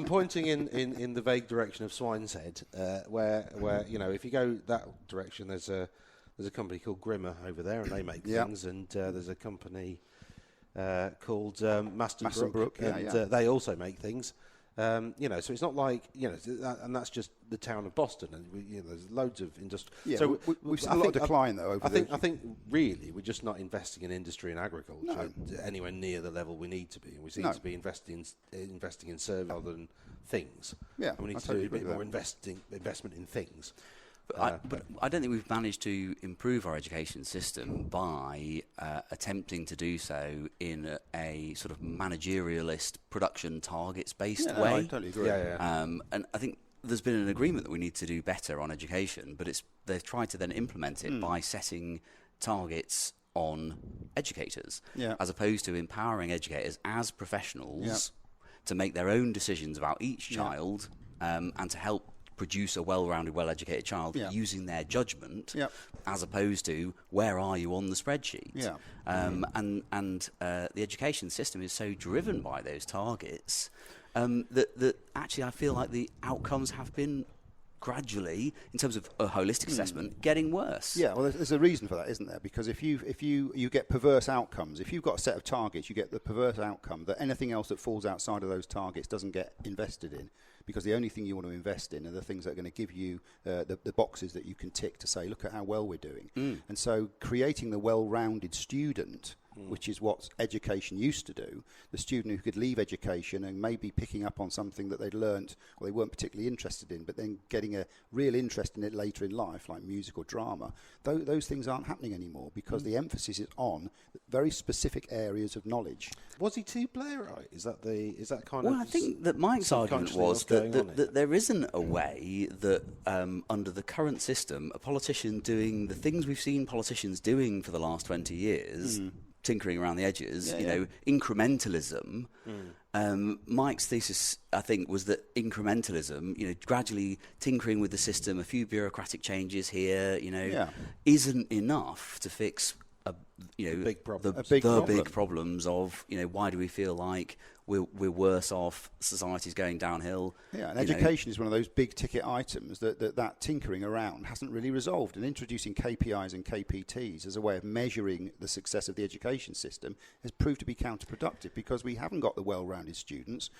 I'm pointing in the vague direction of Swine's Head, where if you go that direction, there's a company called Grimmer over there, and they make things, and there's a company called Mastonbrook, and they also make things. So it's not like and that's just the town of Boston, and there's loads of industry. Yeah, so we've seen a lot of decline though. I think really we're just not investing in industry and agriculture anywhere near the level we need to be, and we seem to be investing in service rather than things. Yeah, and we need to do a bit more investment in things. But I don't think we've managed to improve our education system by attempting to do so in a sort of managerialist, production targets-based way. I totally agree. And I think there's been an agreement that we need to do better on education, but they've tried to then implement it by setting targets on educators, as opposed to empowering educators as professionals to make their own decisions about each child and to help produce a well-rounded, well-educated child using their judgment, as opposed to where are you on the spreadsheet. And the education system is so driven by those targets that actually I feel like the outcomes have been gradually, in terms of a holistic assessment, getting worse. Yeah, well, there's a reason for that, isn't there? Because if you get perverse outcomes, if you've got a set of targets, you get the perverse outcome that anything else that falls outside of those targets doesn't get invested in. Because the only thing you want to invest in are the things that are going to give you the boxes that you can tick to say, look at how well we're doing. And so creating the well-rounded student, which is what education used to do, the student who could leave education and maybe picking up on something that they'd learnt or they weren't particularly interested in, but then getting a real interest in it later in life, like music or drama, those things aren't happening anymore because the emphasis is on very specific areas of knowledge. Was he too Blairite? Is that kind of? Well, I think that Mike's argument was that there isn't a way that under the current system, a politician doing the things we've seen politicians doing for the last 20 years. Tinkering around the edges, incrementalism. Mike's thesis, I think, was that incrementalism, gradually tinkering with the system, a few bureaucratic changes here, isn't enough to fix big problem. the big problems of why do we feel like we're worse off, society's going downhill. And education is one of those big ticket items that tinkering around hasn't really resolved, and introducing KPIs and KPTs as a way of measuring the success of the education system has proved to be counterproductive because we haven't got the well-rounded students,